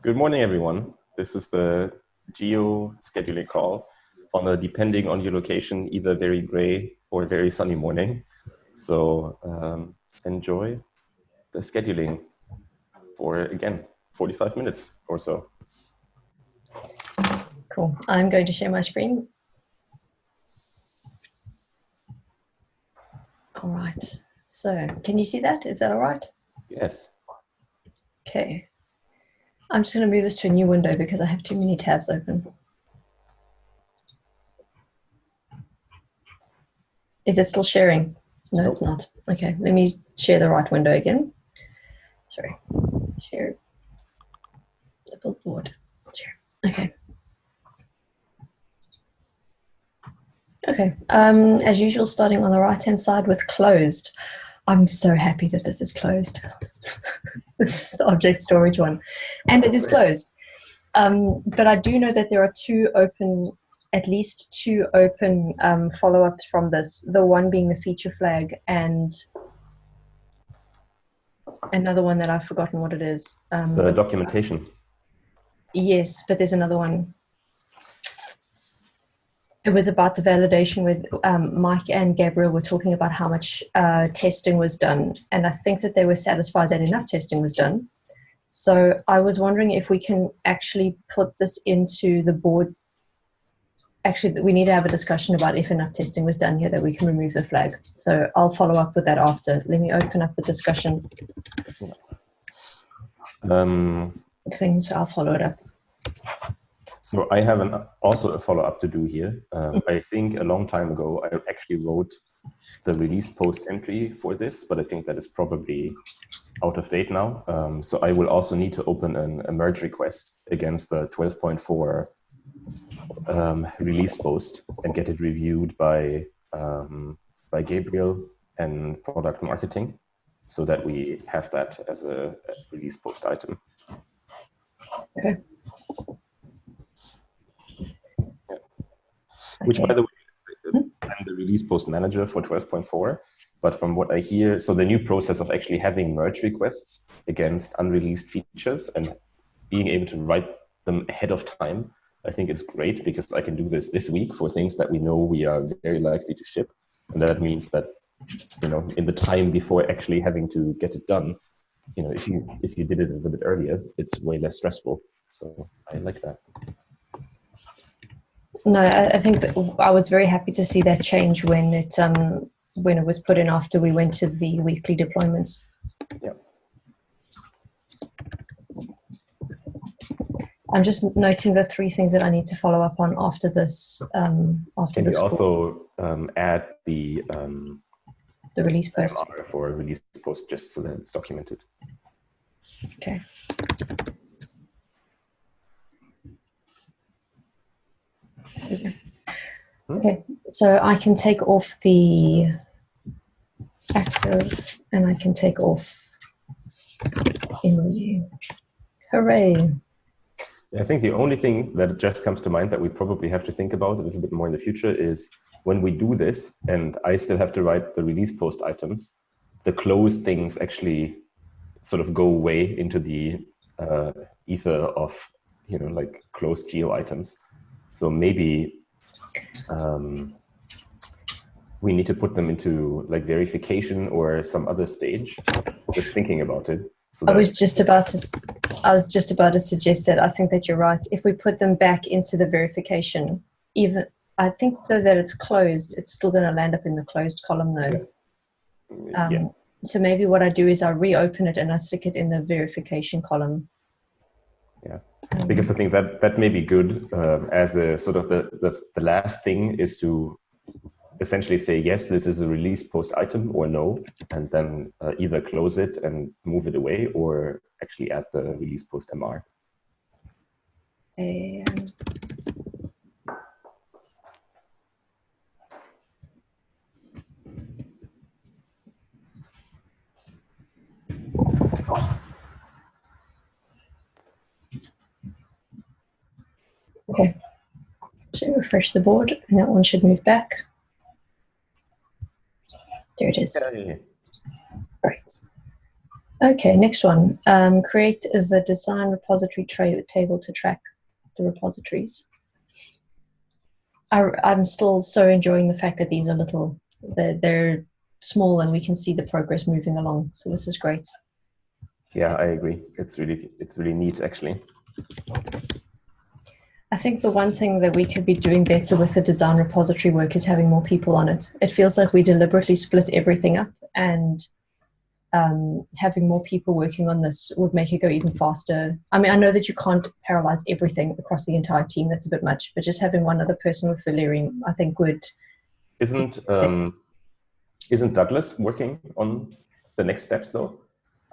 Good morning, everyone. This is the Geo Scheduling Call on a, depending on your location, either very gray or very sunny morning. So enjoy the scheduling for, again, 45 minutes or so. Cool. I'm going to share my screen. All right. So can you see that? Is that all right? Yes. Okay. I'm just going to move this to a new window because I have too many tabs open. Is it still sharing? No, nope. It's not. Okay, let me share the right window again. Sorry. Share the billboard. Share. Okay. Okay. As usual, starting on the right-hand side with closed. I'm so happy that this is closed. This is the object storage one. And it is closed. But I do know that there are at least two open follow-ups from this. The one being the feature flag and another one that I've forgotten what it is. It's the documentation. Yes, but there's another one. It was about the validation with Mike and Gabriel were talking about how much testing was done. And I think that they were satisfied that enough testing was done. So I was wondering if we can actually put this into the board. Actually, we need to have a discussion about if enough testing was done here that we can remove the flag. So I'll follow up with that after. Let me open up the discussion. Things, I'll follow it up. So I have also a follow-up to do here. I think a long time ago, I actually wrote the release post entry for this, but I think that is probably out of date now. So I will also need to open a merge request against the 12.4 release post and get it reviewed by Gabriel and product marketing so that we have that as a release post item. Okay. Which, by the way, I'm the release post manager for 12.4, but from what I hear, so the new process of actually having merge requests against unreleased features and being able to write them ahead of time, I think it's great because I can do this week for things that we know we are very likely to ship. And that means that, you know, in the time before actually having to get it done, you know, if you did it a little bit earlier, it's way less stressful. So I like that. No, I think that I was very happy to see that change when it was put in after we went to the weekly deployments. Yeah. I'm just noting the 3 things that I need to follow up on after this. After this call. Also add the release post for a release post just so that it's documented. Okay. Okay, so I can take off the active and I can take off emoji. Hooray. I think the only thing that just comes to mind that we probably have to think about a little bit more in the future is when we do this and I still have to write the release post items, the closed things actually sort of go away into the ether of, you know, like closed geo items. So maybe we need to put them into like verification or some other stage. Just thinking about it. So I was just about to suggest that. I think that you're right. If we put them back into the verification, even I think though that it's closed, it's still going to land up in the closed column though. Yeah. So maybe what I do is I reopen it and I stick it in the verification column. Yeah, because I think that may be good as a sort of the last thing is to essentially say, yes, this is a release post item or no, and then either close it and move it away or actually add the release post MR. Okay, so refresh the board and that one should move back. There it is. Yeah. Right. Okay, next one. Create the design repository table to track the repositories. I'm still so enjoying the fact that these are little, they're small and we can see the progress moving along. So this is great. Yeah, I agree. It's really neat, actually. I think the one thing that we could be doing better with the design repository work is having more people on it. It feels like we deliberately split everything up, and having more people working on this would make it go even faster. I mean, I know that you can't parallelize everything across the entire team. That's a bit much, but just having one other person with Valeri, I think would. Isn't Douglas working on the next steps though?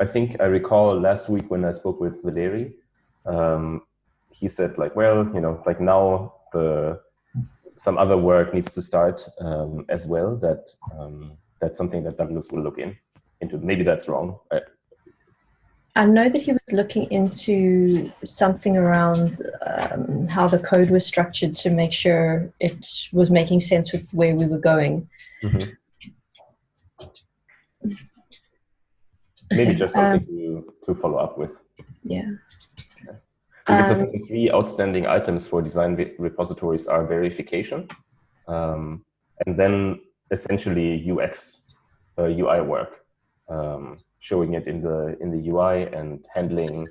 I think I recall last week when I spoke with Valeri, he said like, well, you know, like now some other work needs to start as well. That's something that Douglas will look into. Maybe that's wrong. I know that he was looking into something around how the code was structured to make sure it was making sense with where we were going. Mm-hmm. Maybe just something to follow up with. Yeah. Because I think the three outstanding items for design repositories are verification, and then essentially UI work, showing it in the UI and handling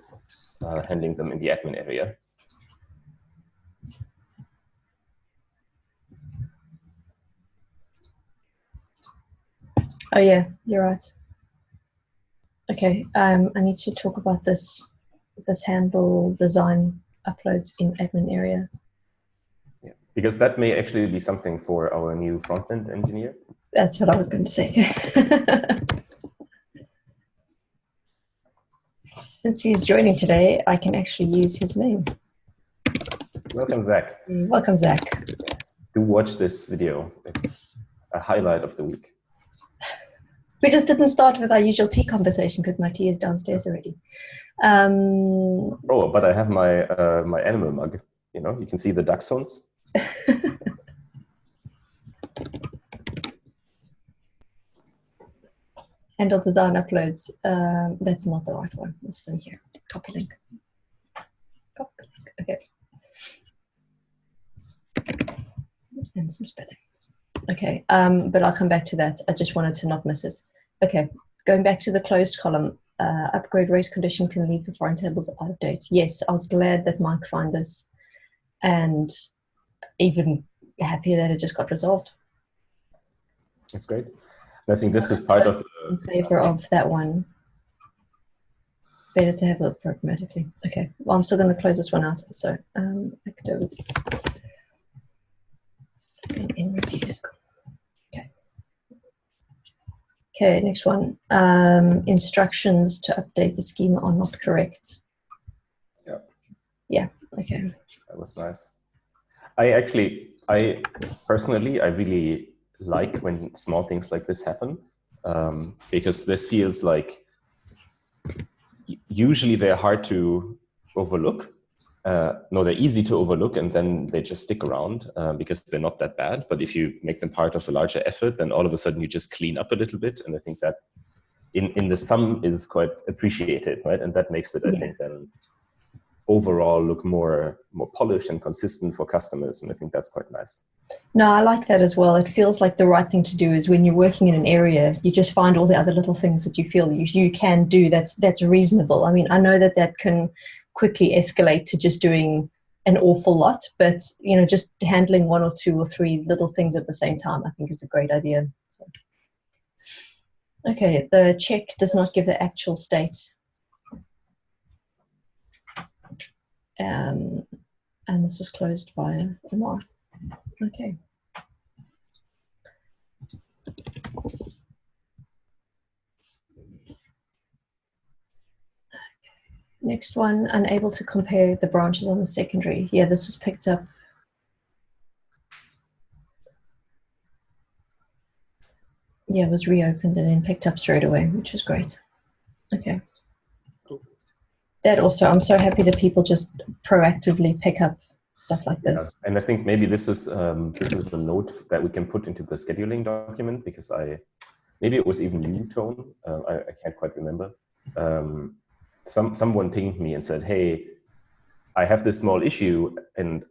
them in the admin area. Oh yeah, you're right. Okay, I need to talk about this handle design uploads in admin area. Yeah, because that may actually be something for our new front-end engineer. That's what I was going to say. Since he's joining today, I can actually use his name. Welcome, Zach. Welcome, Zach. Yes, do watch this video. It's a highlight of the week. We just didn't start with our usual tea conversation because my tea is downstairs already. Oh, but I have my my animal mug. You know, you can see the dachshunds. Handle design uploads. That's not the right one. This one here. Copy link. Copy link. Okay. And some spelling. Okay, but I'll come back to that. I just wanted to not miss it. Okay, going back to the closed column, upgrade race condition can leave the foreign tables out of date. Yes, I was glad that Mike found this, and even happier that it just got resolved. That's great. I think this is part of the... In favor of that one. Better to have it programmatically. Okay, well, I'm still going to close this one out. So, active. In reviews. Okay. Okay, next one. Instructions to update the schema are not correct. Yeah. Yeah, okay. That was nice. I personally really like when small things like this happen, because this feels like usually they're hard to overlook. No, they're easy to overlook, and then they just stick around because they're not that bad. But if you make them part of a larger effort, then all of a sudden you just clean up a little bit. And I think that in the sum is quite appreciated, right? And that makes it, I think, then overall look more polished and consistent for customers. And I think that's quite nice. No, I like that as well. It feels like the right thing to do is when you're working in an area, you just find all the other little things that you feel you can do that's reasonable. I mean, I know that can quickly escalate to just doing an awful lot, but you know, just handling one or two or three little things at the same time, I think is a great idea. So. Okay, the check does not give the actual state. And this was closed via the mark. Okay. Next one, unable to compare the branches on the secondary. Yeah, this was picked up. Yeah, it was reopened and then picked up straight away, which is great. Okay. Cool. That also, I'm so happy that people just proactively pick up stuff like this. Yeah. And I think maybe this is a note that we can put into the scheduling document, because maybe it was even you, Tone. I can't quite remember. someone pinged me and said, hey, I have this small issue and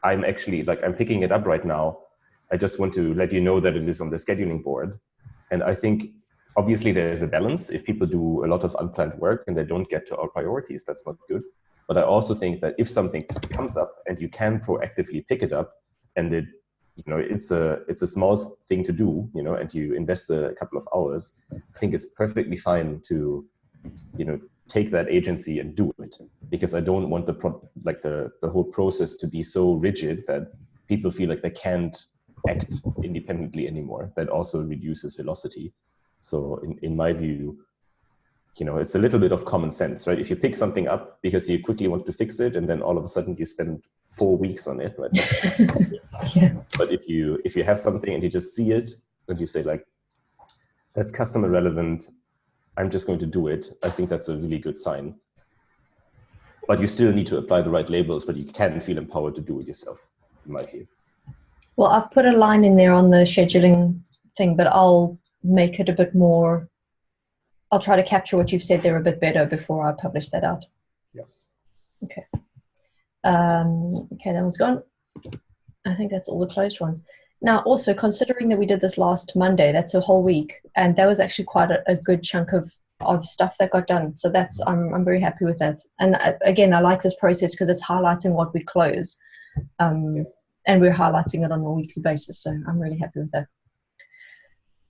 I'm actually I'm picking it up right now. I just want to let you know that it is on the scheduling board. And I think obviously there's a balance. If people do a lot of unplanned work and they don't get to our priorities, that's not good. But I also think that if something comes up and you can proactively pick it up, and it's a small thing to do, and you invest a couple of hours, I think it's perfectly fine to, take that agency and do it, because I don't want the whole process to be so rigid that people feel like they can't act independently anymore. That also reduces velocity. So in my view, it's a little bit of common sense, right? If you pick something up because you quickly want to fix it, and then all of a sudden you spend 4 weeks on it, right? Yeah. But if you have something and you just see it and you say that's customer relevant, I'm just going to do it, I think that's a really good sign. But you still need to apply the right labels, but you can feel empowered to do it yourself, in my view. Well, I've put a line in there on the scheduling thing, but I'll make it a bit more. I'll try to capture what you've said there a bit better before I publish that out. Yeah. Okay. Okay, that one's gone. I think that's all the closed ones. Now, also considering that we did this last Monday, that's a whole week, and that was actually quite a good chunk of stuff that got done. So that's I'm very happy with that. And again, I like this process because it's highlighting what we close, and we're highlighting it on a weekly basis. So I'm really happy with that.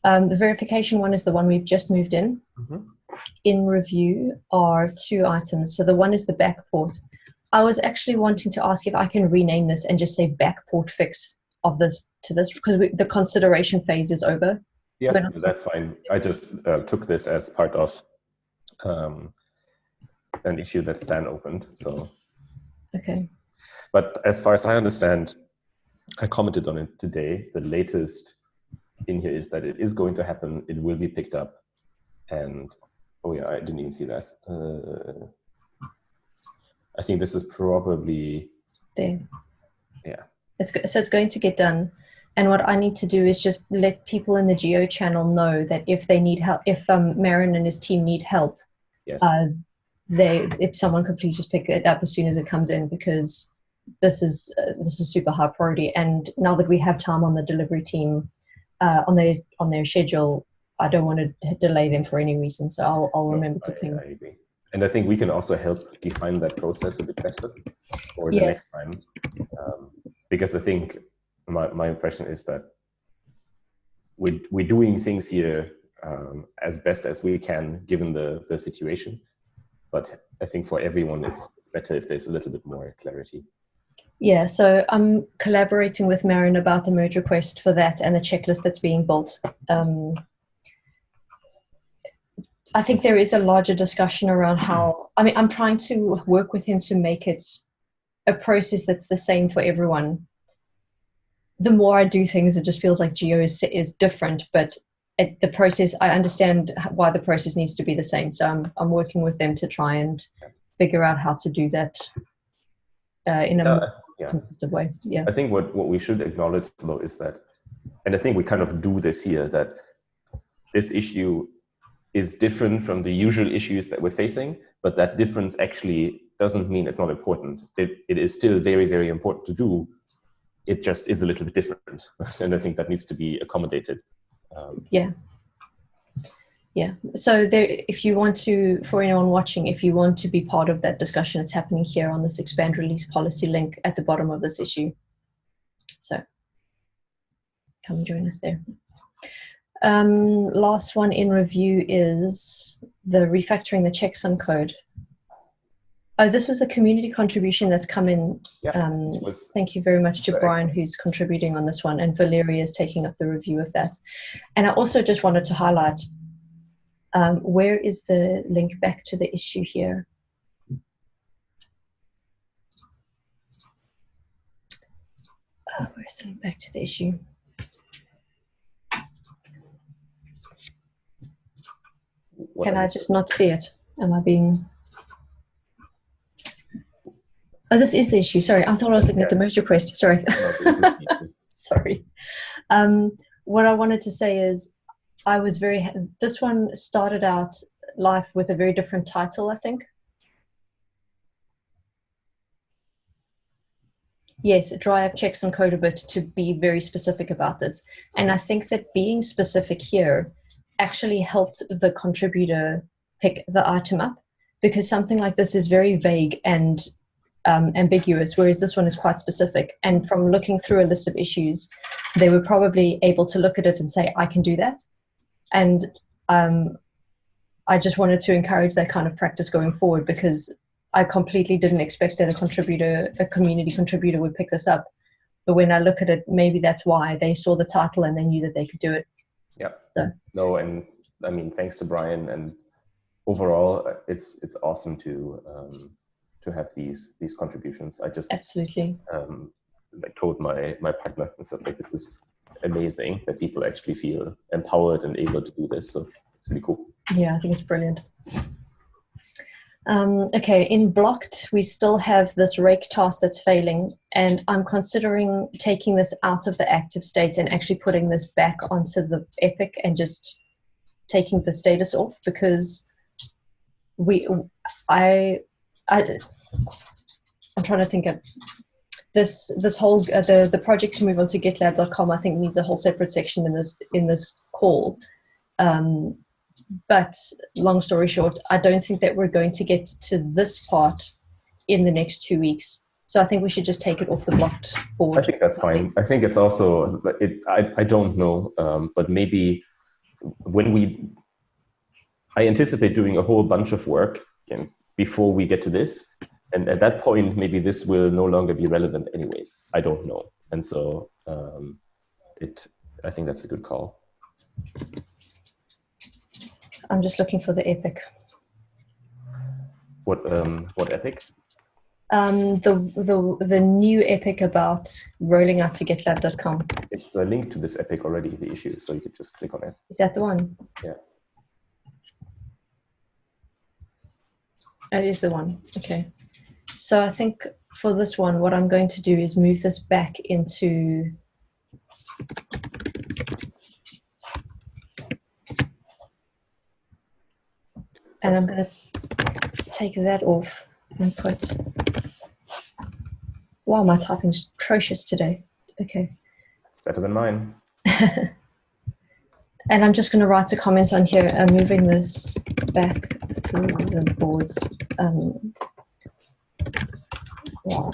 The verification one is the one we've just moved in. Mm-hmm. In review are 2 items. So the one is the backport. I was actually wanting to ask if I can rename this and just say backport fix of this to this, because the consideration phase is over. Yeah, that's fine. I just took this as part of an issue that Stan opened. So okay. But as far as I understand, I commented on it today. The latest in here is that it is going to happen. It will be picked up. And oh yeah, I didn't even see that. I think this is probably there. Yeah. So it's going to get done. And what I need to do is just let people in the Geo channel know that if they need help, if Marin and his team need help, yes, if someone could please just pick it up as soon as it comes in, because this is super high priority. And now that we have time on the delivery team, on their schedule, I don't want to delay them for any reason. So I'll remember to ping. I agree. And I think we can also help define that process a bit better for the next time. Because I think my impression is that we're doing things here as best as we can given the situation. But I think for everyone, it's better if there's a little bit more clarity. Yeah, so I'm collaborating with Marin about the merge request for that and the checklist that's being built. I think there is a larger discussion around how, I'm trying to work with him to make it a process that's the same for everyone. The more I do things, it just feels like Geo is different, but the process, I understand why the process needs to be the same. So I'm working with them to try and figure out how to do that in a more consistent way. Yeah. I think what we should acknowledge though is that, and I think we kind of do this here, that this issue is different from the usual issues that we're facing, but that difference actually doesn't mean it's not important. It is still very, very important to do. It just is a little bit different. And I think that needs to be accommodated. Yeah. So if you want to, for anyone watching, if you want to be part of that discussion, it's happening here on this expand release policy link at the bottom of this issue. So come and join us there. Last one in review is the refactoring the checksum code. Oh, this was the community contribution that's come in. Thank you very much to Brian, who's contributing on this one, and Valeria is taking up the review of that. And I also just wanted to highlight, where is the link back to the issue here? Where's the link back to the issue? Can I just not see it? Am I being... Oh, this is the issue. Sorry, I thought I was looking at the merge request. Sorry. Sorry. What I wanted to say is I was this one started out life with a very different title, I think. Yes, dry up checks on code a bit to be very specific about this. And I think that being specific here actually helped the contributor pick the item up, because something like this is very vague and ambiguous, whereas this one is quite specific. And from looking through a list of issues, they were probably able to look at it and say, I can do that. And I just wanted to encourage that kind of practice going forward, because I completely didn't expect that a community contributor would pick this up. But when I look at it, maybe that's why they saw the title and they knew that they could do it. Yeah. So. No, and I mean, thanks to Brian, and overall, it's awesome to have these contributions. I just absolutely like told my partner and stuff, like, this is amazing that people actually feel empowered and able to do this. So it's really cool. Yeah, I think it's brilliant. Okay, in blocked, we still have this rake task that's failing, and I'm considering taking this out of the active state and actually putting this back onto the epic and just taking the status off, because I'm trying to think of this whole the project to move on to GitLab.com. I think needs a whole separate section in this call. But long story short, I don't think that we're going to get to this part in the next 2 weeks. So I think we should just take it off the blocked board. I think that's fine. I think it's also, I don't know, but maybe I anticipate doing a whole bunch of work before we get to this. And at that point, maybe this will no longer be relevant anyways. I don't know. And so I think that's a good call. I'm just looking for the epic. What epic? The new epic about rolling out to GitLab.com. It's a link to this epic already, the issue, so you could just click on it. Is that the one? Yeah. It is the one. Okay. So I think for this one, what I'm going to do is move this back into and I'm going to take that off and put, wow, my typing's atrocious today. Okay. It's better than mine. And I'm just going to write a comment on here, moving this back through the boards. Wow.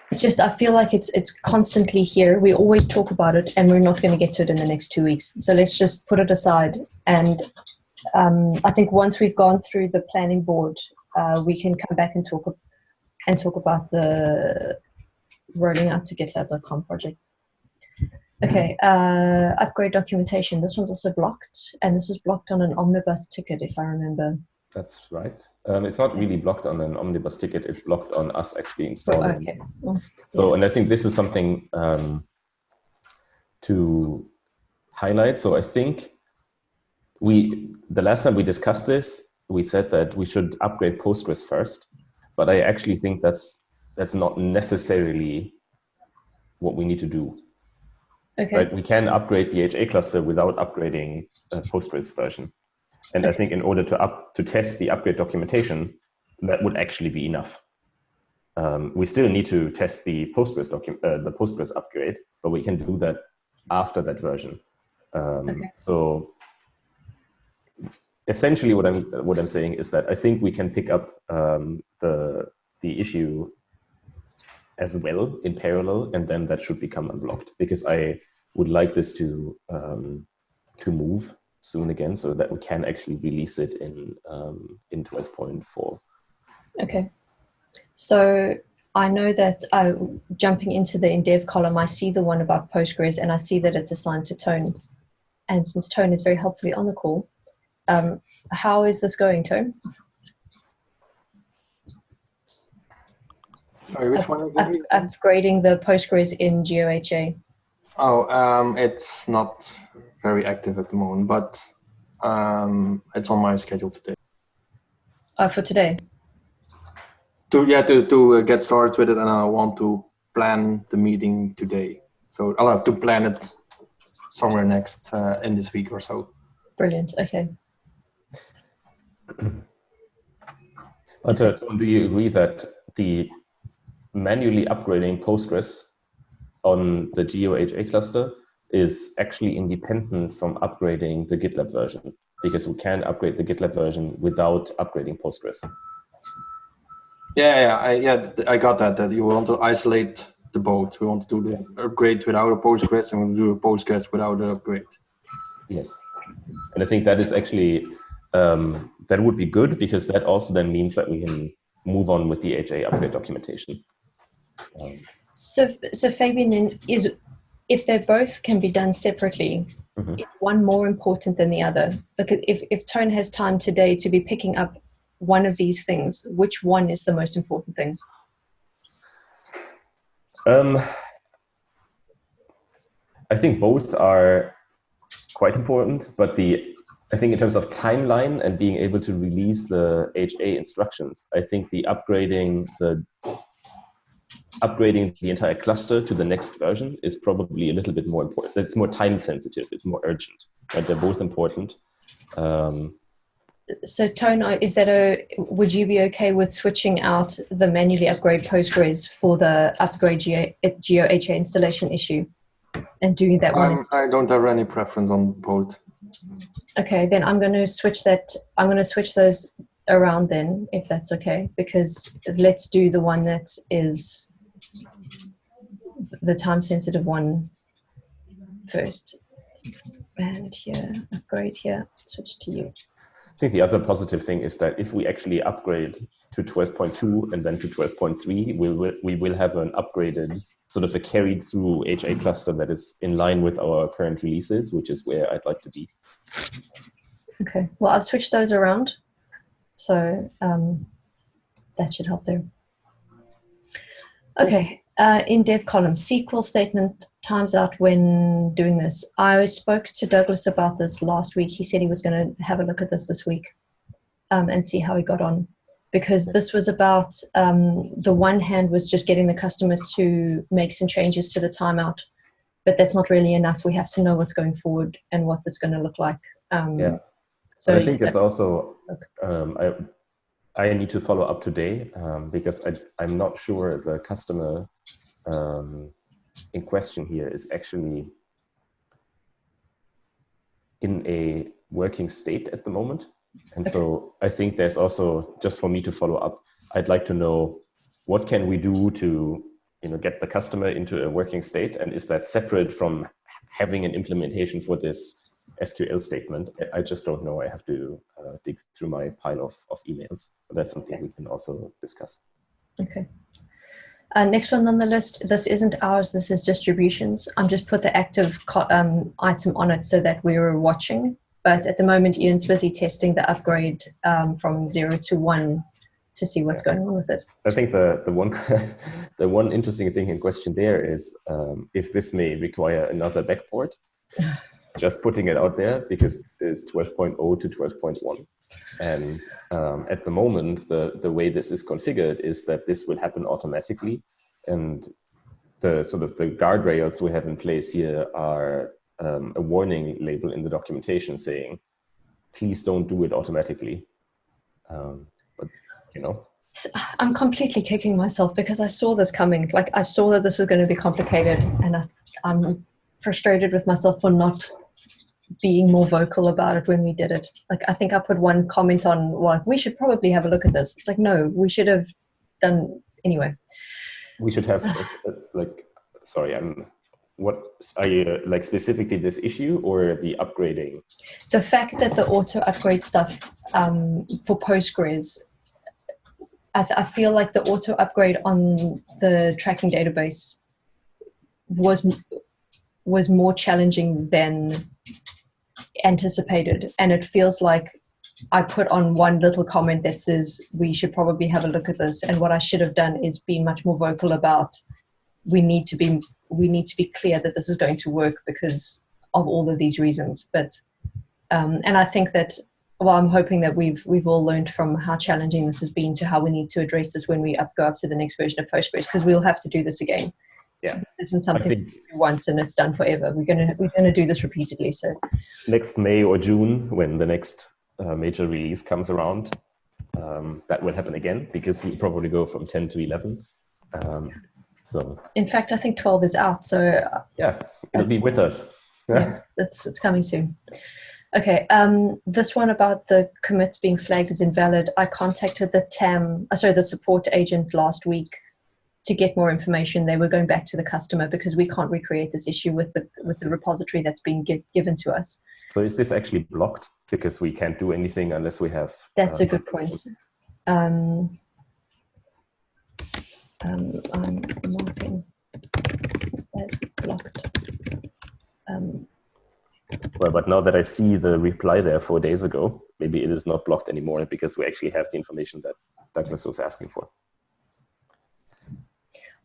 It's just, I feel like it's constantly here. We always talk about it, and we're not going to get to it in the next 2 weeks. So let's just put it aside. And I think once we've gone through the planning board, we can come back and talk about the rolling out to GitLab.com project. Okay, upgrade documentation. This one's also blocked, and this was blocked on an omnibus ticket, if I remember. That's right. It's not really blocked on an omnibus ticket. It's blocked on us actually installing. Oh, okay. Awesome. So, and I think this is something to highlight. So I think the last time we discussed this, we said that we should upgrade Postgres first, but I actually think that's not necessarily what we need to do. Okay. Right? We can upgrade the HA cluster without upgrading a Postgres version. And I think in order to test the upgrade documentation, that would actually be enough. We still need to test the Postgres upgrade, but we can do that after that version. Okay. So essentially, what I'm saying is that I think we can pick up the issue as well in parallel, and then that should become unblocked, because I would like this to move soon again, so that we can actually release it in 12.4. Okay. So I know that jumping into the in dev column, I see the one about Postgres, and I see that it's assigned to Tone. And since Tone is very helpfully on the call, how is this going, Tone? Sorry, which one again? Upgrading the Postgres in GeoHA. It's not very active at the moment, but it's on my schedule today. For today? To get started with it, and I want to plan the meeting today. So I'll have to plan it somewhere next in this week or so. Brilliant. Okay. But do you agree that the manually upgrading Postgres on the Geo HA cluster is actually independent from upgrading the GitLab version? Because we can upgrade the GitLab version without upgrading Postgres. I got that. That you want to isolate the both. We want to do the upgrade without a Postgres, and we'll do a Postgres without the upgrade. Yes, and I think that is actually that would be good, because that also then means that we can move on with the HA upgrade documentation. So Fabian, then if they both can be done separately, is one more important than the other? Because if Tone has time today to be picking up one of these things, which one is the most important thing? I think both are quite important, but I think in terms of timeline and being able to release the HA instructions, I think the upgrading the entire cluster to the next version is probably a little bit more important. It's more time sensitive, it's more urgent, but they're both important. So Tone, would you be okay with switching out the manually upgrade Postgres for the upgrade Geo HA installation issue and doing that one? I don't have any preference on both. Okay, then I'm going to switch that. I'm going to switch those around then, if that's okay, because let's do the one that is the time sensitive one first. And here, upgrade here, switch to you. I think the other positive thing is that if we actually upgrade to 12.2 and then to 12.3, we will have an upgraded, sort of a carried through HA cluster that is in line with our current releases, which is where I'd like to be. Okay, well, I've switched those around, so that should help there. Okay, in dev column, SQL statement times out when doing this. I spoke to Douglas about this last week. He said he was going to have a look at this week and see how he got on. Because this was about, the one hand was just getting the customer to make some changes to the timeout, but that's not really enough. We have to know what's going forward and what this is going to look like. So I think it's also, I need to follow up today because I'm not sure the customer in question here is actually in a working state at the moment. And so I think there's also, just for me to follow up, I'd like to know what can we do to get the customer into a working state, and is that separate from having an implementation for this SQL statement? I just don't know. I have to dig through my pile of emails. But that's something we can also discuss. Okay. Next one on the list, this isn't ours, this is distributions. I'm just put the active item on it so that we were watching. But at the moment, Ian's busy testing the upgrade from 0 to 1 to see what's going on with it. I think the one interesting thing in question there is if this may require another backport. Just putting it out there, because this is 12.0 to 12.1. And at the moment, the way this is configured is that this will happen automatically. And the sort of the guardrails we have in place here are a warning label in the documentation saying, please don't do it automatically. But, I'm completely kicking myself because I saw this coming. Like, I saw that this was going to be complicated, and I'm frustrated with myself for not being more vocal about it when we did it. Like, I think I put one comment on, well, we should probably have a look at this. It's like, no, we should have done anyway. We should have what are you like specifically this issue or the upgrading? The fact that the auto upgrade stuff for Postgres, I feel like the auto upgrade on the tracking database was more challenging than anticipated, and it feels like I put on one little comment that says we should probably have a look at this, and what I should have done is be much more vocal about we need to be clear that this is going to work because of all of these reasons. But and I think that, well, I'm hoping that we've all learned from how challenging this has been to how we need to address this when we go up to the next version of Postgres, because we'll have to do this again. Yeah, this isn't something we do once and it's done forever. We're gonna do this repeatedly. So next May or June, when the next major release comes around, that will happen again, because we'll probably go from 10 to 11. So in fact, I think 12 is out. So yeah, it'll be with us. Yeah, it's coming soon. Okay, this one about the commits being flagged as invalid. I contacted the support agent last week to get more information. They were going back to the customer because we can't recreate this issue with the repository that's been given to us. So is this actually blocked because we can't do anything unless we have? That's a good point. I'm marking as blocked. Well, but now that I see the reply there 4 days ago, maybe it is not blocked anymore because we actually have the information that Douglas was asking for.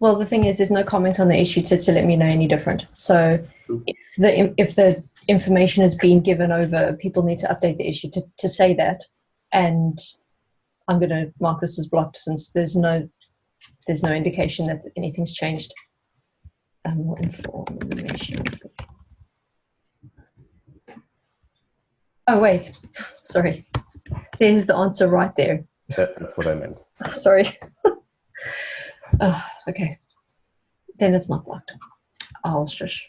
Well, the thing is, there's no comment on the issue to let me know any different. So if the information has been given over, people need to update the issue to say that. And I'm going to mark this as blocked since there's no indication that anything's changed. More information. Oh, wait. Sorry. There's the answer right there. That's what I meant. Sorry. Okay. Then it's not blocked. I'll shush.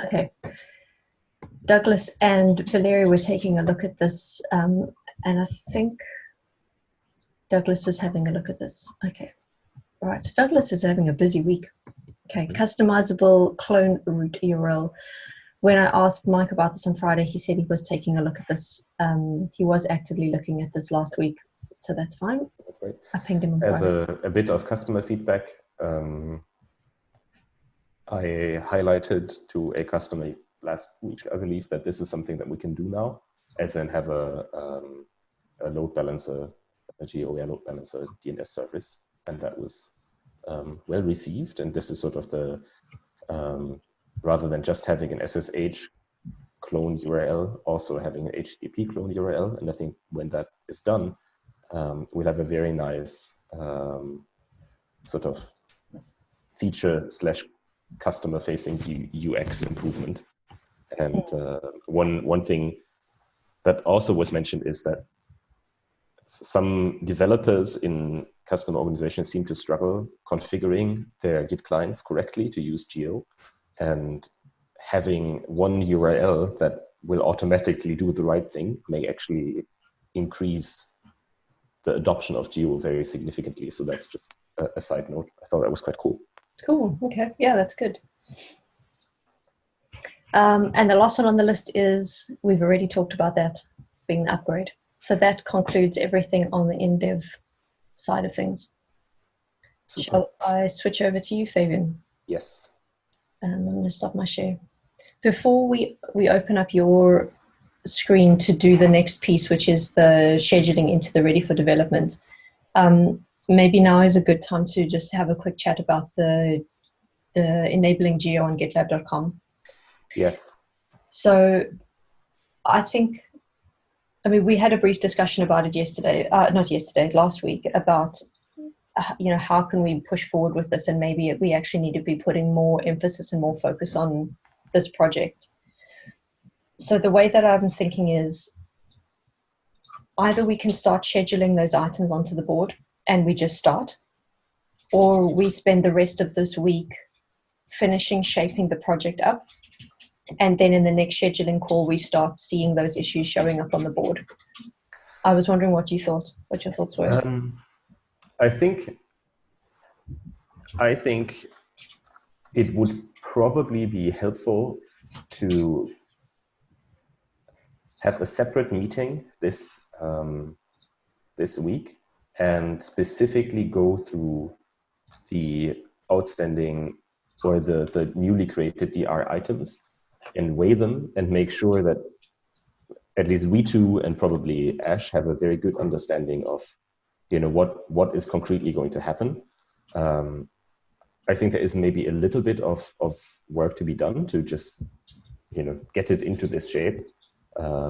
Okay. Douglas and Valeria were taking a look at this, and I think Douglas was having a look at this. Okay. All right. Douglas is having a busy week. Okay. Customizable clone root URL. When I asked Mike about this on Friday, he said he was taking a look at this. He was actively looking at this last week, so that's fine. That's right. I pinged him on As Friday. a bit of customer feedback, I highlighted to a customer last week, I believe, that this is something that we can do now, as in have a load balancer, a Geo load balancer DNS service, and that was well received. And this is sort of the rather than just having an SSH clone URL, also having an HTTP clone URL. And I think when that is done, we'll have a very nice sort of feature / customer facing UX improvement. And one thing that also was mentioned is that some developers in customer organizations seem to struggle configuring their Git clients correctly to use Geo. And having one URL that will automatically do the right thing may actually increase the adoption of Geo very significantly. So that's just a side note. I thought that was quite cool. Cool. Okay. Yeah, that's good. And the last one on the list is, we've already talked about that being the upgrade. So that concludes everything on the in-dev side of things. Super. Shall I switch over to you, Fabian? Yes. I'm going to stop my share. Before we open up your screen to do the next piece, which is the scheduling into the ready for development, maybe now is a good time to just have a quick chat about the enabling Geo on GitLab.com. Yes. So we had a brief discussion about it last week, about how can we push forward with this, and maybe we actually need to be putting more emphasis and more focus on this project. So the way that I'm thinking is, either we can start scheduling those items onto the board and we just start, or we spend the rest of this week finishing shaping the project up, and then in the next scheduling call we start seeing those issues showing up on the board. I was wondering what your thoughts were. I think it would probably be helpful to have a separate meeting this week and specifically go through the outstanding or the newly created DR items and weigh them and make sure that at least we two and probably Ash have a very good understanding of what is concretely going to happen. I think there is maybe a little bit of work to be done to just, get it into this shape,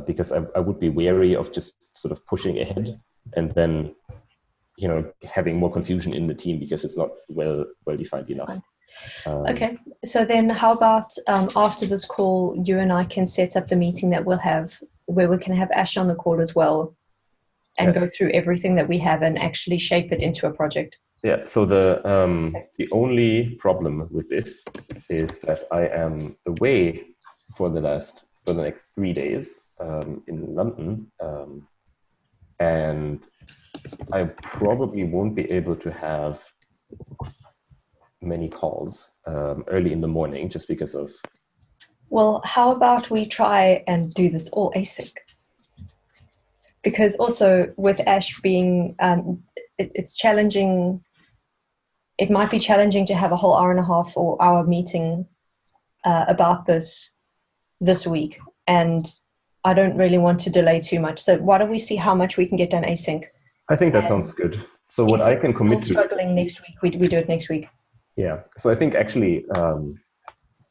because I would be wary of just sort of pushing ahead and then, having more confusion in the team because it's not well defined enough. Okay, so then how about after this call, you and I can set up the meeting that we'll have, where we can have Ash on the call as well, and go through everything that we have and actually shape it into a project. Yeah, so the only problem with this is that I am away for the next 3 days in London, and I probably won't be able to have many calls early in the morning just because of... Well, how about we try and do this all async? Because also with Ash being, it's challenging. It might be challenging to have a whole hour and a half or hour meeting about this week. And I don't really want to delay too much. So why don't we see how much we can get done async? I think that sounds good. So what I can commit to... struggling next week, we do it next week. Yeah. So I think actually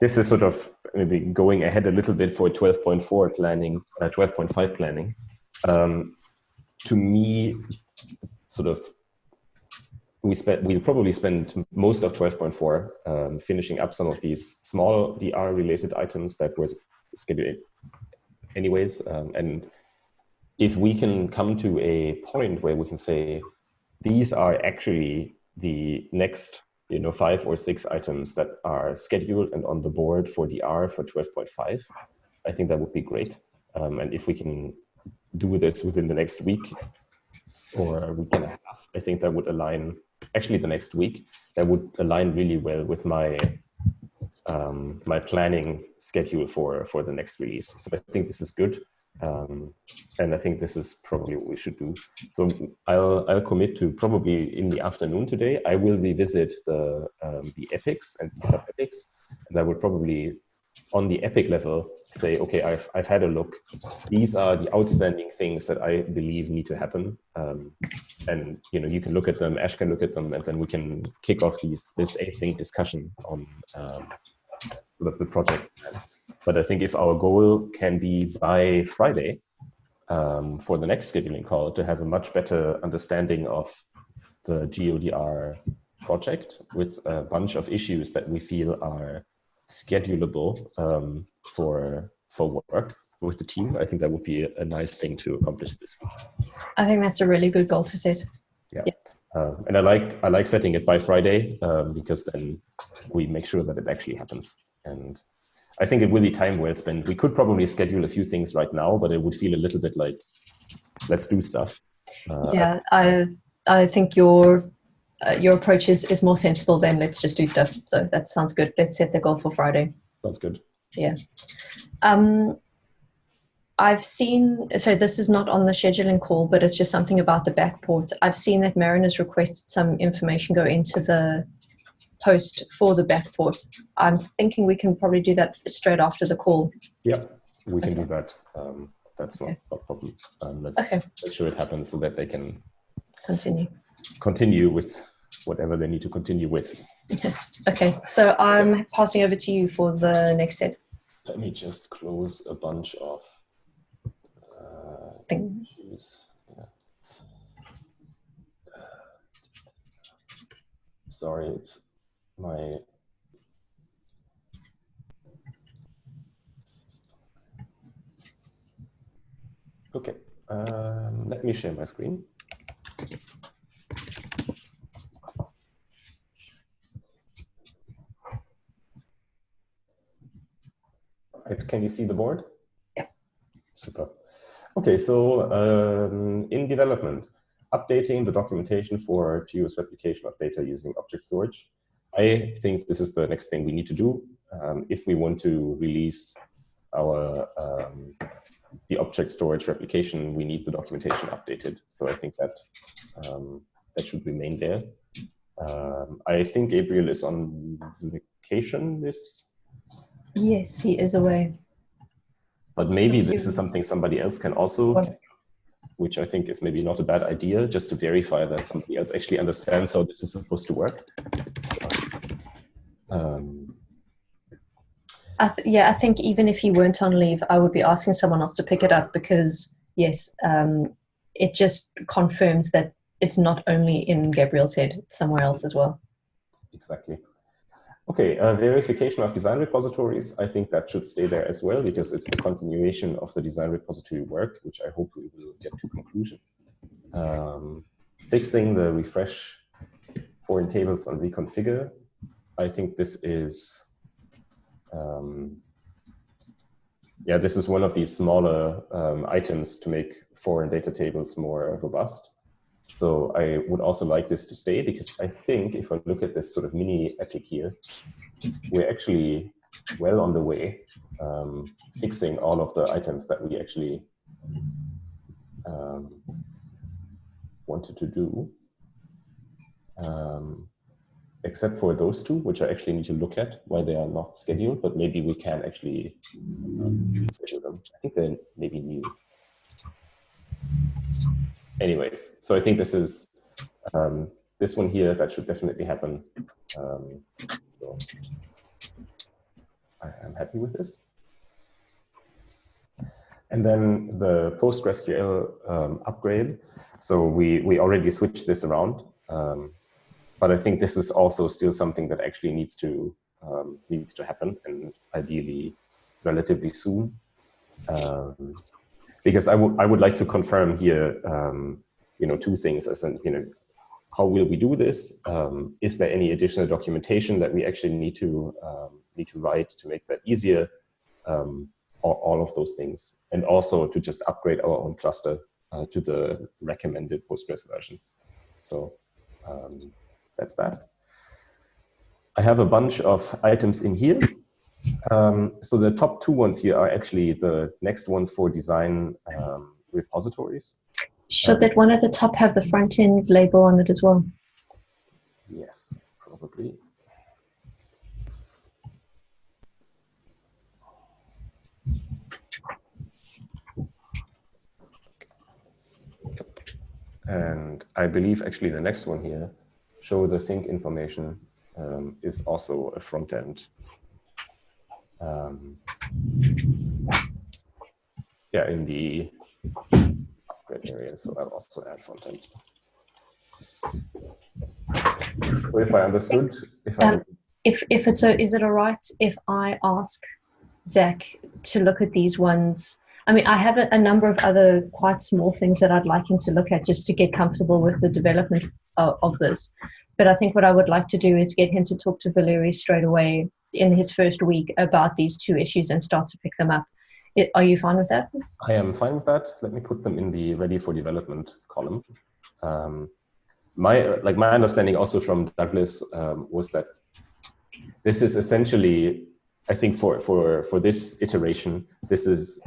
this is sort of maybe going ahead a little bit for 12.4 planning, 12.5 planning. To me, sort of, we probably spend most of 12.4 finishing up some of these small DR related items that were scheduled anyways. And if we can come to a point where we can say, these are actually the next 5 or 6 items that are scheduled and on the board for DR for 12.5, I think that would be great. And if we can do this within the next week or a week and a half, I think that would align, actually the next week, that would align really well with my my planning schedule for the next release. So I think this is good. And I think this is probably what we should do. So I'll commit to probably in the afternoon today, I will revisit the epics and the sub-epics. And I would probably, on the epic level, say, okay, I've had a look. These are the outstanding things that I believe need to happen. And you can look at them, Ash can look at them, and then we can kick off this async discussion on the project plan. But I think if our goal can be by Friday for the next scheduling call to have a much better understanding of the GeoDR project with a bunch of issues that we feel are schedulable for work with the team, I think that would be a nice thing to accomplish this week. I think that's a really good goal to set. Yeah. And I like setting it by Friday because then we make sure that it actually happens. And I think it will be time well spent. We could probably schedule a few things right now, but it would feel a little bit like, let's do stuff. Yeah, I think your approach is more sensible than let's just do stuff. So that sounds good. Let's set the goal for Friday. Sounds good. Yeah. I've seen, so this is not on the scheduling call, but it's just something about the backport. I've seen that Marin has requested some information go into the post for the backport. I'm thinking we can probably do that straight after the call. Yeah, we can do that. That's not a problem. Let's make sure it happens so that they can continue with whatever they need to continue with. Okay, so I'm passing over to you for the next set. Let me just close a bunch of things. Yeah. Sorry, it's my... Okay, let me share my screen. Right, can you see the board? Yeah. Super. Okay, so in development, updating the documentation for Geo's replication of data using object storage. I think this is the next thing we need to do if we want to release our the object storage replication. We need the documentation updated. So I think that that should remain there. I think Gabriel is on vacation this. Yes, he is away. But maybe this is something somebody else can also, which I think is maybe not a bad idea, just to verify that somebody else actually understands how this is supposed to work. Yeah, I think even if he weren't on leave, I would be asking someone else to pick it up because, yes, it just confirms that it's not only in Gabriel's head, it's somewhere else as well. Exactly. Okay, verification of design repositories. I think that should stay there as well because it's the continuation of the design repository work, which I hope we will get to conclusion. Fixing the refresh foreign tables on reconfigure. I think this is, yeah, this is one of these smaller items to make foreign data tables more robust. So I would also like this to stay because I think if I look at this sort of mini epic here, we're actually well on the way fixing all of the items that we actually wanted to do. Except for those two, which I actually need to look at why they are not scheduled, but maybe we can actually schedule them. I think they're maybe new. Anyways, so I think this is this one here, that should definitely happen. So I am happy with this. And then the PostgreSQL upgrade. So we already switched this around. But I think this is also still something that actually needs to happen, and ideally relatively soon. Because I would like to confirm here, two things. As in, how will we do this? Is there any additional documentation that we actually need to write to make that easier? All of those things, and also to just upgrade our own cluster to the recommended Postgres version. So that's that. I have a bunch of items in here. So the top two ones here are actually the next ones for design repositories. Should that one at the top have the front end label on it as well? Yes, probably. And I believe actually the next one here, show the sync information, is also a front end. Yeah, in the upgrade area, so I'll also add front end. So if I understood, if it's so, is it all right if I ask Zach to look at these ones? I mean, I have a number of other quite small things that I'd like him to look at just to get comfortable with the development of this. But I think what I would like to do is get him to talk to Valerie straight away in his first week about these two issues and start to pick them up. Are you fine with that? I am fine with that. Let me put them in the ready for development column. My understanding also from Douglas was that this is essentially, I think for this iteration, this is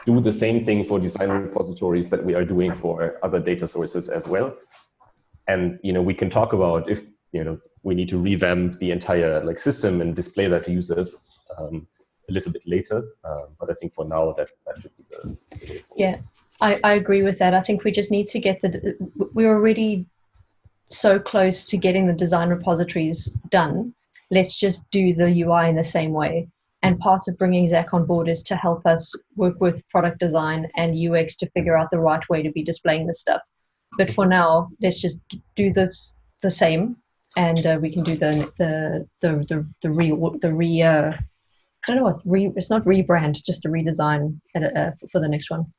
do the same thing for design repositories that we are doing for other data sources as well. And we can talk about if we need to revamp the entire system and display that to users a little bit later. But I think for now that should be the way forward. Yeah, I agree with that. I think we just need to get we're already so close to getting the design repositories done. Let's just do the UI in the same way. And part of bringing Zach on board is to help us work with product design and UX to figure out the right way to be displaying this stuff. But for now, let's just do this the same, and we can do it's not rebrand, just a redesign for the next one.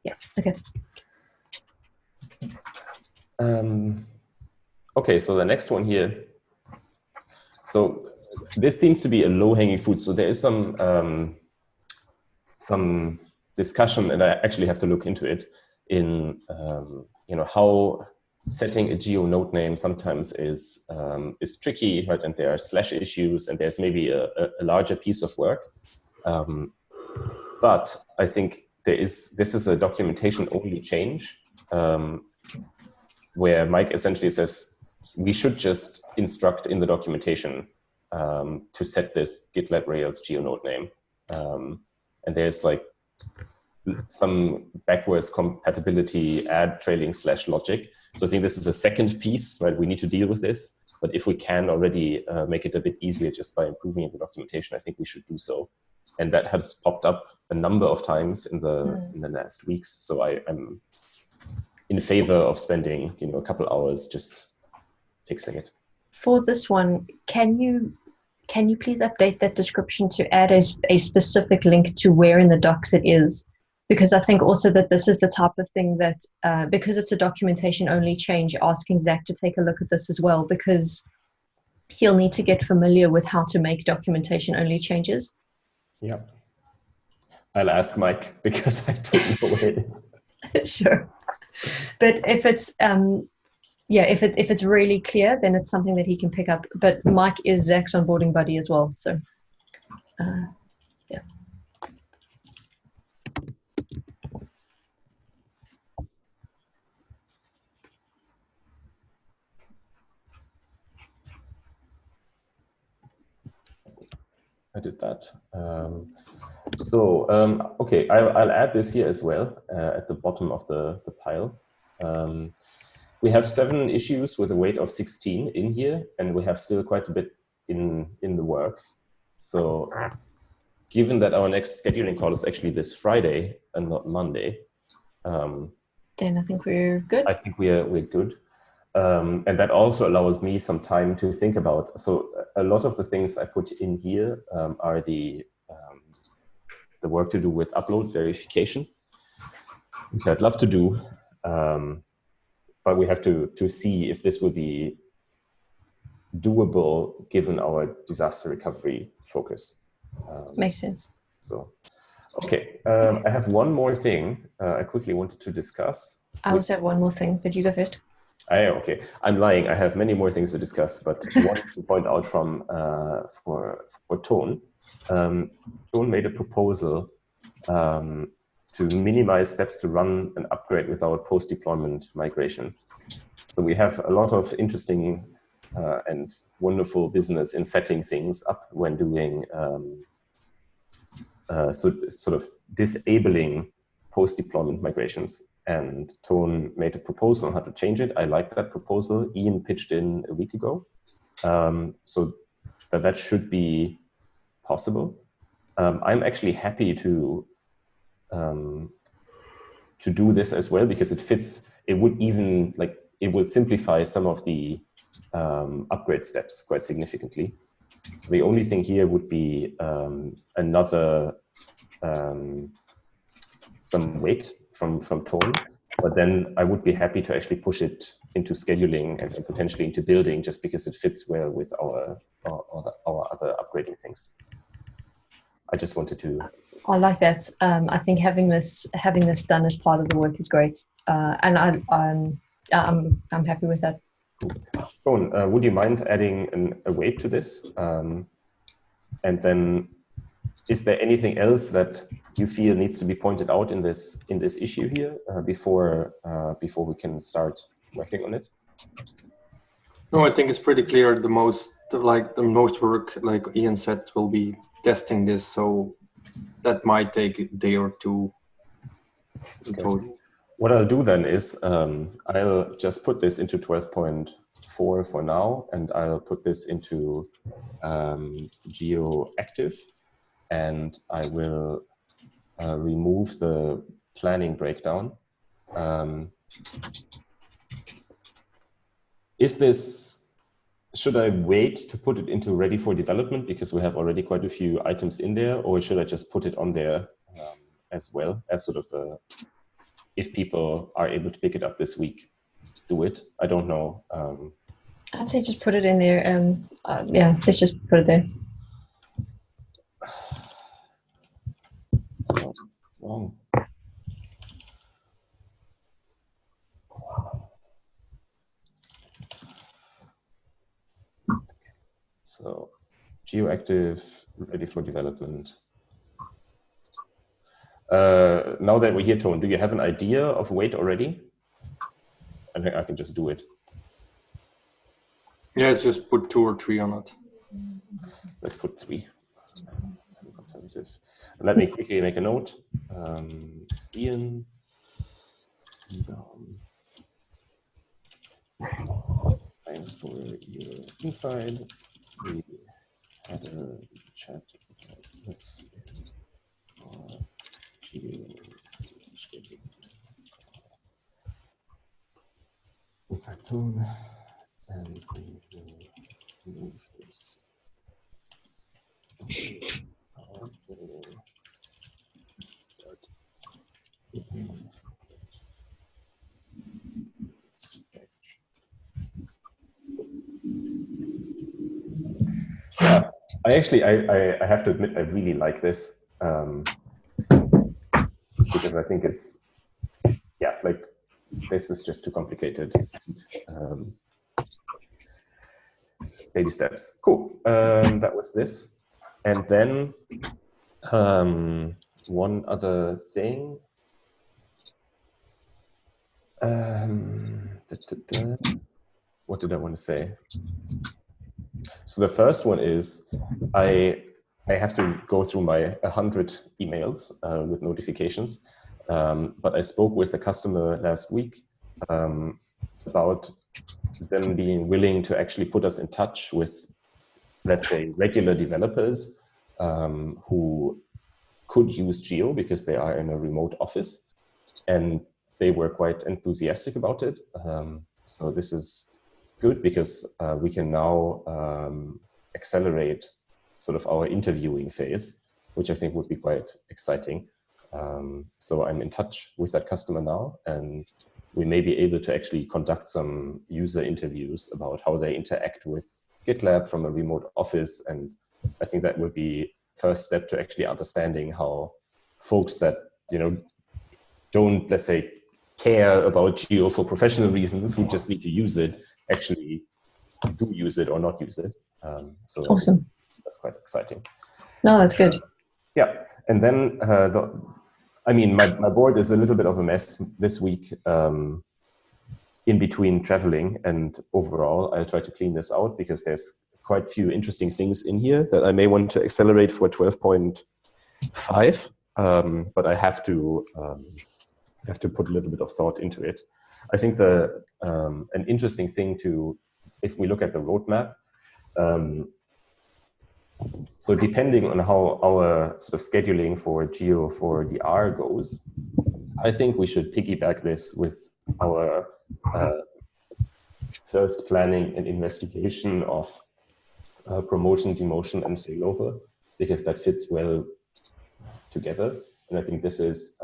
Yeah. Okay. Okay, so the next one here. So this seems to be a low-hanging fruit. So there is some discussion, and I actually have to look into it, in how setting a geo node name sometimes is tricky, right? And there are slash issues, and there's maybe a larger piece of work. But I think this is a documentation-only change, where Mike essentially says we should just instruct in the documentation to set this GitLab Rails geonode name. And there's some backwards compatibility add trailing slash logic. So I think this is a second piece, right? We need to deal with this. But if we can already make it a bit easier just by improving the documentation, I think we should do so. And that has popped up a number of times in the last weeks. So I'm in favor of spending, a couple hours just fixing it. For this one, can you please update that description to add a specific link to where in the docs it is? Because I think also that this is the type of thing that, because it's a documentation only change, asking Zach to take a look at this as well, because he'll need to get familiar with how to make documentation only changes. Yeah. I'll ask Mike because I don't know where it is. Sure. But if it's, if it's really clear, then it's something that he can pick up. But Mike is Zach's onboarding buddy as well. So, yeah. I did that. Okay, I'll add this here as well at the bottom of the pile. We have 7 issues with a weight of 16 in here, and we have still quite a bit in the works. So given that our next scheduling call is actually this Friday and not Monday, then I think we're good. I think we're good. And that also allows me some time to think about. So a lot of the things I put in here are the work to do with upload verification, which I'd love to do, but we have to see if this will be doable given our disaster recovery focus. Makes sense. So, okay, I have one more thing I quickly wanted to discuss. I also have one more thing, but you go first. Okay, I'm lying. I have many more things to discuss, but one to point out from for Tone. Tone made a proposal to minimize steps to run an upgrade without post-deployment migrations. So we have a lot of interesting and wonderful business in setting things up when doing sort of disabling post-deployment migrations. And Tone made a proposal on how to change it. I like that proposal. Ian pitched in a week ago. So that should be possible. I'm actually happy to do this as well because it fits. It would even it would simplify some of the upgrade steps quite significantly. So the only thing here would be another some weight from Tone, but then I would be happy to actually push it into scheduling and potentially into building just because it fits well with our other upgrading things. I just wanted to. I like that. I think having this done as part of the work is great, and I'm happy with that. Tone, would you mind adding a weight to this? And then, is there anything else that you feel needs to be pointed out in this issue here before we can start working on it? No, I think it's pretty clear. The most work, like Ian said, will be testing this, so that might take a day or two in total. What I'll do then is I'll just put this into 12.4 for now, and I'll put this into Geo Active, and I will remove the planning breakdown. Should I wait to put it into ready for development because we have already quite a few items in there, or should I just put it on there as well as sort of if people are able to pick it up this week, do it? I don't know. I'd say just put it in there. Yeah, let's just put it there. Wrong. So, GeoActive, ready for development. Now that we're here, Tone, do you have an idea of weight already? I think I can just do it. Yeah, just put 2 or 3 on it. Let's put 3. Conservative. Let me quickly make a note. Ian. thanks for your insight. We had a chat about this in our Geo Scheduling with our tone, and we will move this into our little yeah, I have to admit I really like this because I think it's like this is just too complicated. Baby steps. Cool. That was this, and then one other thing. What did I want to say? So the first one is I have to go through my 100 emails with notifications, but I spoke with a customer last week about them being willing to actually put us in touch with, let's say, regular developers who could use Geo because they are in a remote office, and they were quite enthusiastic about it. So this is good because we can now accelerate sort of our interviewing phase, which I think would be quite exciting. So I'm in touch with that customer now, and we may be able to actually conduct some user interviews about how they interact with GitLab from a remote office. And I think that would be first step to actually understanding how folks that, don't, let's say, care about Geo for professional reasons, who just need to use it, actually do use it or not use it. So Awesome. That's quite exciting. No, that's good. Yeah, and then my board is a little bit of a mess this week in between traveling, and overall I'll try to clean this out because there's quite a few interesting things in here that I may want to accelerate for 12.5, but I have to put a little bit of thought into it. I think an interesting thing if we look at the roadmap, so depending on how our sort of scheduling for Geo for the R goes, I think we should piggyback this with our first planning and investigation of promotion, demotion, and failover, because that fits well together. And I think this is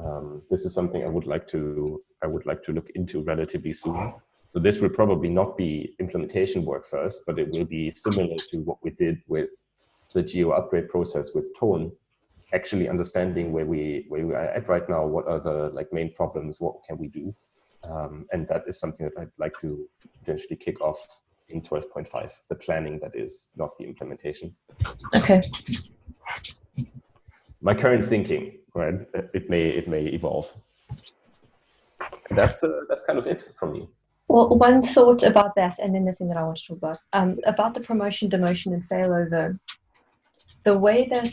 something I would like to look into relatively soon. So this will probably not be implementation work first, but it will be similar to what we did with the Geo upgrade process with Tone, actually understanding where we are at right now, what are the main problems, what can we do, and that is something that I'd like to potentially kick off in 12.5, the planning that is, not the implementation. Okay. My current thinking, right? It may evolve. And that's kind of it from me. Well, one thought about that, and then the thing that I want to talk about the promotion, demotion, and failover. The way that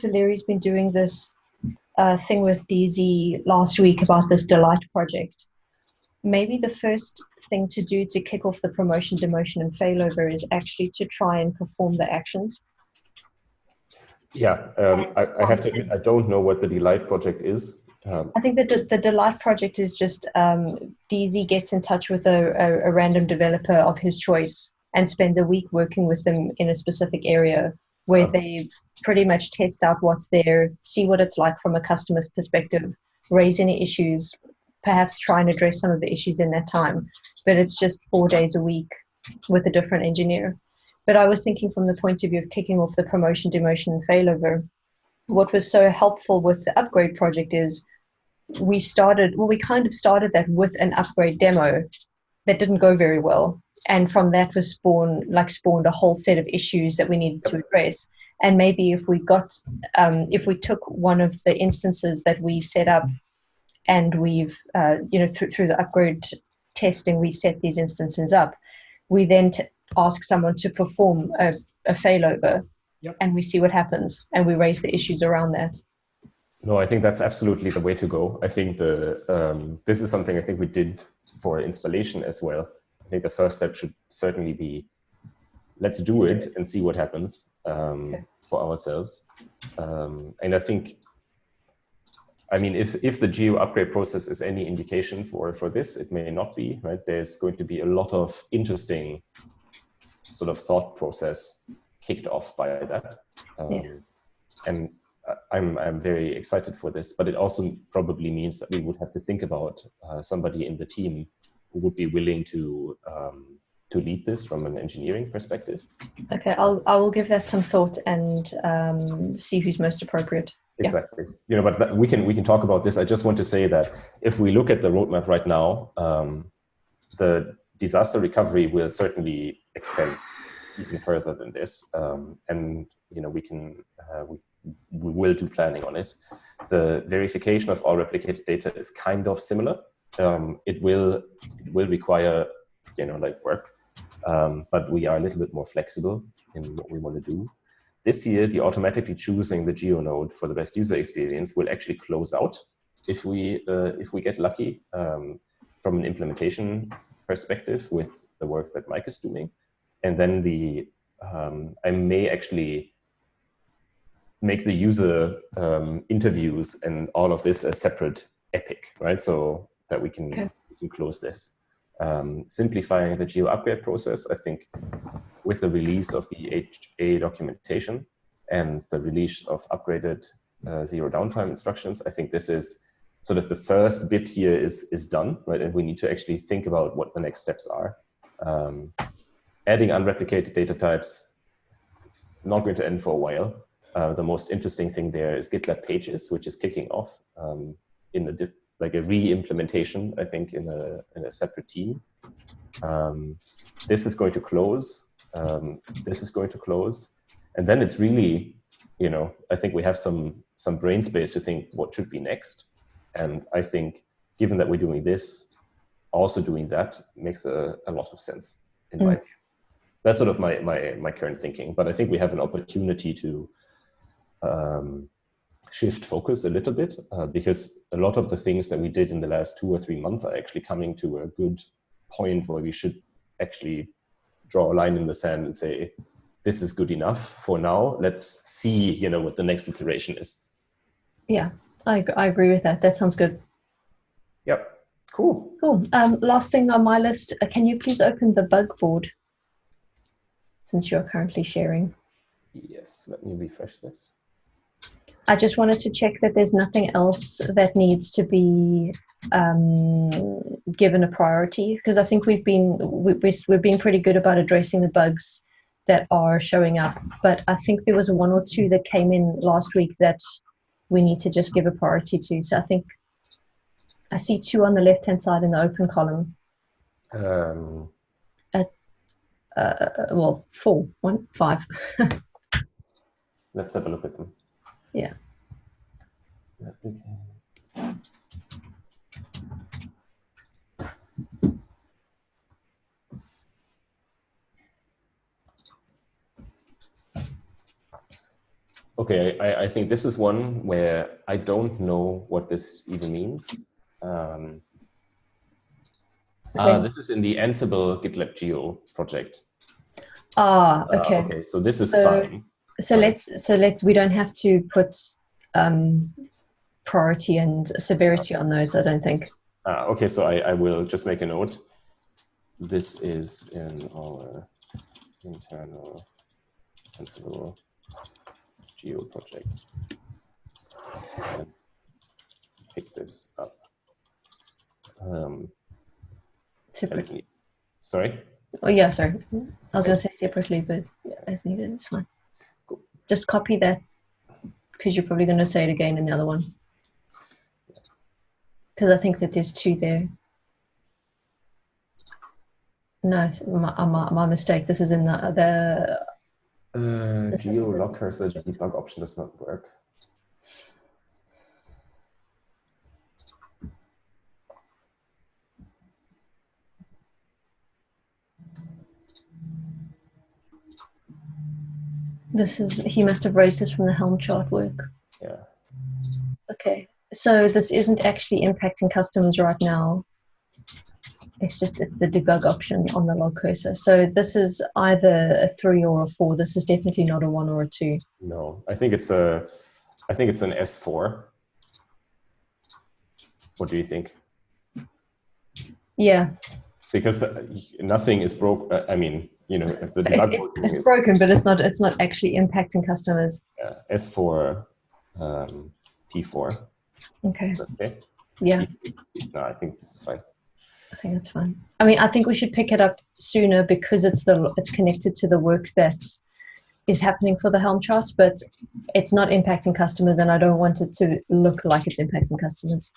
Valeri's been doing this thing with DZ last week about this Delight project, maybe the first thing to do to kick off the promotion, demotion, and failover is actually to try and perform the actions. Yeah, I have to admit, I don't know what the Delight project is. I think that the Delight project is just DZ gets in touch with a random developer of his choice and spends a week working with them in a specific area where they pretty much test out what's there, see what it's like from a customer's perspective, raise any issues, perhaps try and address some of the issues in that time. But it's just 4 days a week with a different engineer. But I was thinking from the point of view of kicking off the promotion, demotion, and failover, what was so helpful with the upgrade project is we kind of started that with an upgrade demo that didn't go very well. And from that was spawned a whole set of issues that we needed to address. And maybe if we took one of the instances that we set up and we've, through the upgrade testing, we set these instances up, we then ask someone to perform a failover, and we see what happens, and we raise the issues around that. No, I think that's absolutely the way to go. I think this is something I think we did for installation as well, think the first step should certainly be, let's do it and see what happens for ourselves. And I think, I mean, if the Geo upgrade process is any indication for this, it may not be, right? There's going to be a lot of interesting sort of thought process kicked off by that. And I'm very excited for this, but it also probably means that we would have to think about somebody in the team who would be willing to lead this from an engineering perspective. Okay, I will give that some thought and see who's most appropriate. Exactly. You know, but we can talk about this. I just want to say that if we look at the roadmap right now, the disaster recovery will certainly extend even further than this, and you know, we will do planning on it. The verification of all replicated data is kind of similar. It will require, you know, like work, but we are a little bit more flexible in what we want to do. This year, the automatically choosing the Geo node for the best user experience will actually close out if we get lucky from an implementation perspective with the work that Mike is doing. And then I may actually make the user interviews and all of this a separate epic, right? So that we can close this. Simplifying the Geo upgrade process, I think, with the release of the HA documentation and the release of upgraded zero downtime instructions, I think this is sort of the first bit here is done, right? And we need to actually think about what the next steps are. Adding unreplicated data types is not going to end for a while. The most interesting thing there is GitLab Pages, which is kicking off in a re-implementation, I think, in a separate team. This is going to close. This is going to close. And then it's really, you know, I think we have some brain space to think what should be next. And I think, given that we're doing this, also doing that makes a lot of sense in my view. That's sort of my current thinking. But I think we have an opportunity to shift focus a little bit because a lot of the things that we did in the last 2 or 3 months are actually coming to a good point where we should actually draw a line in the sand and say, this is good enough for now. Let's see, you know, what the next iteration is. Yeah, I agree with that. That sounds good. Yep. Cool. Cool. Last thing on my list, can you please open the bug board since you're currently sharing? Yes, let me refresh this. I just wanted to check that there's nothing else that needs to be given a priority, because I think we've been pretty good about addressing the bugs that are showing up, but I think there was 1 or 2 that came in last week that we need to just give a priority to. So I think I see 2 on the left-hand side in the open column. Well, 4, 1, 5. Let's have a look at them. Yeah. Okay, I think this is one where I don't know what this even means. This is in the Ansible GitLab Geo project. Okay. Okay, so this is fine. So let's we don't have to put priority and severity on those, I don't think. Okay, so I will just make a note. This is in our internal Ansible Geo project. And pick this up. Separately. Sorry? Oh yeah, sorry. I was going to say separately, but yeah, as needed, it's fine. Cool. Just copy that, because you're probably going to say it again in the other one. Because I think that there's 2 there. No, my mistake. This is in the Geo log cursor debug option does not work. He must have raised this from the Helm chart work. Yeah. Okay, so this isn't actually impacting customers right now. It's the debug option on the log cursor. So this is either a 3 or a 4. This is definitely not a 1 or a 2. No, I think it's an S4. What do you think? Yeah. Because nothing is broke. I mean, you know, if the debug it's broken, but it's not actually impacting customers. S4 P4. Okay. Is that okay? Yeah. No, I think this is fine. I think that's fine. I mean, I think we should pick it up sooner because it's connected to the work that is happening for the Helm charts, but it's not impacting customers, and I don't want it to look like it's impacting customers.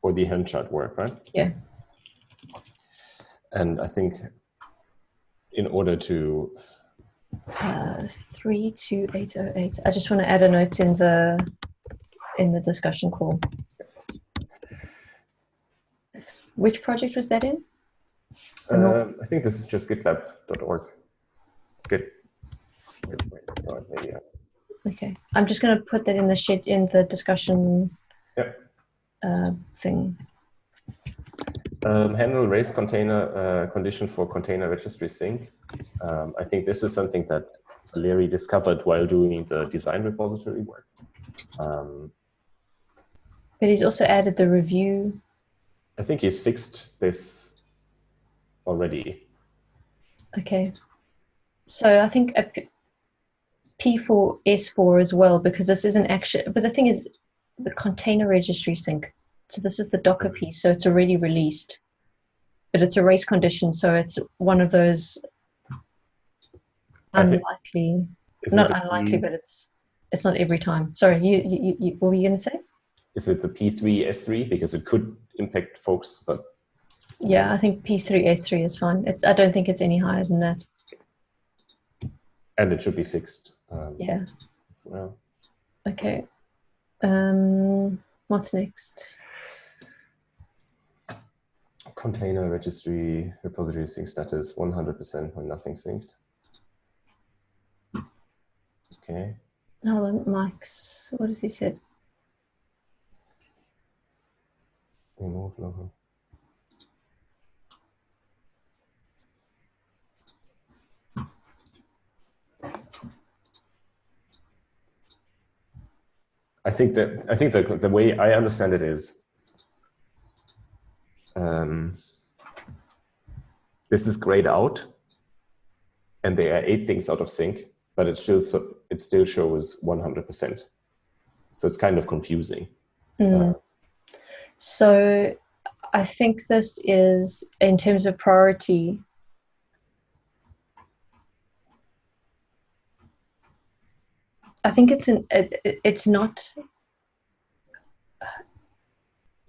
For the Helm chart work, right? Yeah. And I think in order to 32808. I just want to add a note in the discussion call. Which project was that in? I think this is just gitlab.org. Good. Wait, sorry, maybe. Okay, I'm just going to put that in the discussion. Yep. Thing. Handle raise container condition for container registry sync. I think this is something that Valeri discovered while doing the design repository work. But he's also added the review. I think he's fixed this already. Okay. So I think a P4, S4 as well, because this isn't actually, but the thing is the container registry sync. So this is the Docker piece, so it's already released, but it's a race condition, so it's one of those unlikely, not unlikely, but it's not every time. Sorry, you what were you going to say? Is it the P3, S3? Because it could impact folks, but... Yeah, I think P3, S3 is fine. I don't think it's any higher than that. And it should be fixed. Yeah. As well. Okay. What's next? Container registry repository sync status 100% when nothing synced. Okay. Hold on, Mike's. What has he said? Remove logo. I think the way I understand it is this is grayed out, and there are 8 things out of sync, but it still shows 100%. So it's kind of confusing. So I think this is, in terms of priority, I think it's an it's not,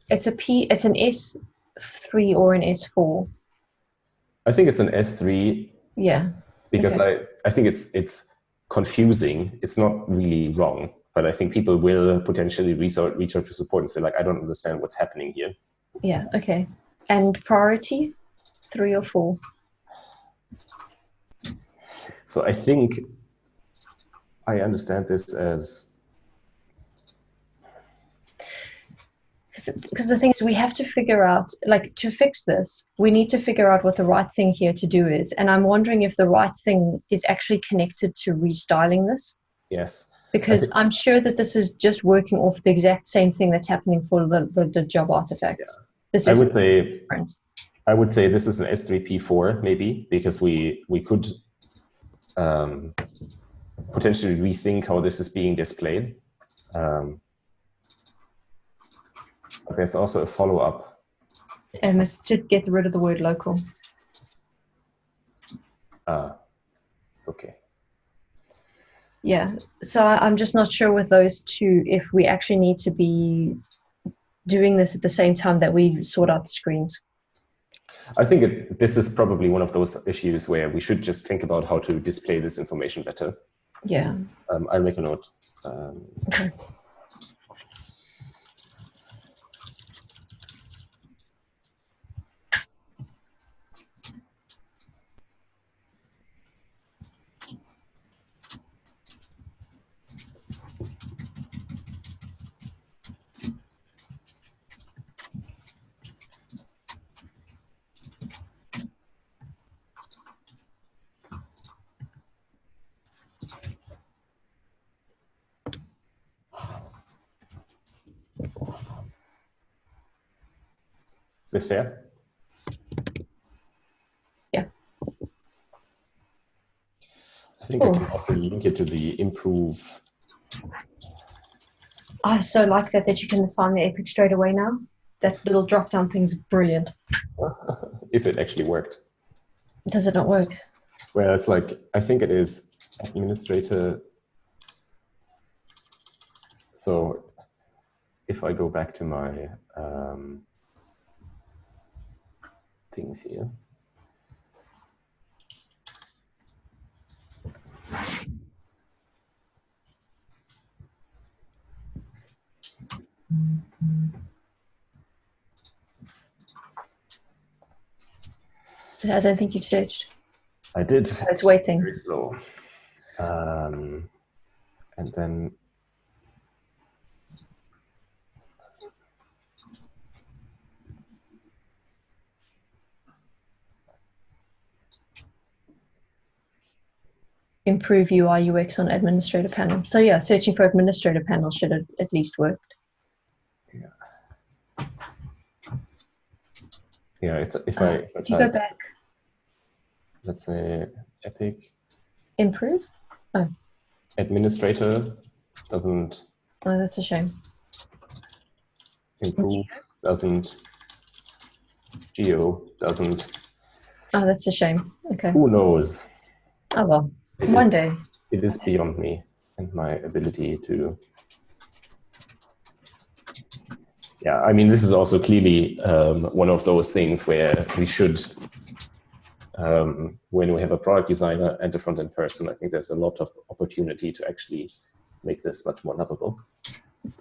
it's an S3 or an S4. I think it's an S3. Yeah. Because okay. I think it's confusing. It's not really wrong, but I think people will potentially reach out to support and say, like, I don't understand what's happening here. Yeah, okay. And priority, 3 or 4? So I think I understand this as... Because the thing is, we have to figure out, like, to fix this, we need to figure out what the right thing here to do is. And I'm wondering if the right thing is actually connected to restyling this. Yes. Because I'm sure that this is just working off the exact same thing that's happening for the job artifacts. Yeah. This is different. I would say this is an S3P4 maybe, because we could potentially rethink how this is being displayed. But there's also a follow-up. And let's just get rid of the word local. Okay. Yeah, so I'm just not sure with those two if we actually need to be doing this at the same time that we sort out the screens. I think this is probably one of those issues where we should just think about how to display this information better. Yeah. I'll make a note. Okay. this fair? Yeah. I think I can also link it to the improve. I so like that you can assign the epic straight away now. That little drop-down thing's brilliant. If it actually worked. Does it not work? Well, it's like, I think it is administrator. So if I go back to my things here. I don't think you've searched. I did. Oh, it's waiting. Very slow. And then Improve UI UX on administrator panel. So yeah, searching for administrator panel should have at least worked. Yeah, if if you go back, let's say Epic improve. Oh, administrator doesn't. Oh, that's a shame. Improve doesn't. Geo doesn't. Oh, that's a shame. Okay. Who knows? Oh well, one day. It is beyond me and my ability to. Yeah, I mean, this is also clearly one of those things where we should, when we have a product designer and a front-end person, I think there's a lot of opportunity to actually make this much more lovable.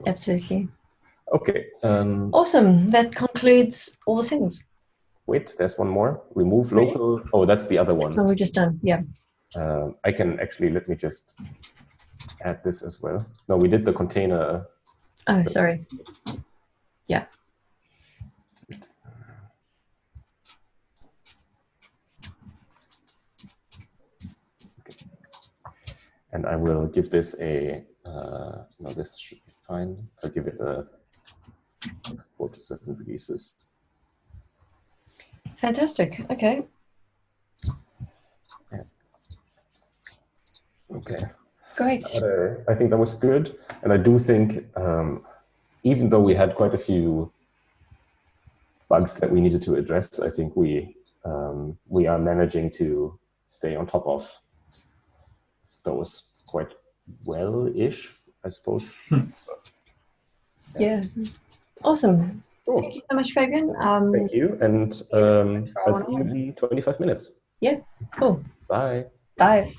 Absolutely. Okay. Awesome. That concludes all the things. Wait, there's one more. Remove local. Oh, that's the other one. That's what we've just done. Yeah. I can actually, let me just add this as well. No, we did the container. Oh, sorry. Yeah. Okay. And I will give this a, no, this should be fine. I'll give it a export to certain releases. Fantastic. Okay. Yeah. Okay. Great. I think that was good. And I do think, even though we had quite a few bugs that we needed to address, I think we are managing to stay on top of those quite well-ish, I suppose. Yeah. Awesome. Cool. Thank you so much, Fabian. Thank you. And I'll see you in 25 minutes. Yeah, cool. Bye. Bye.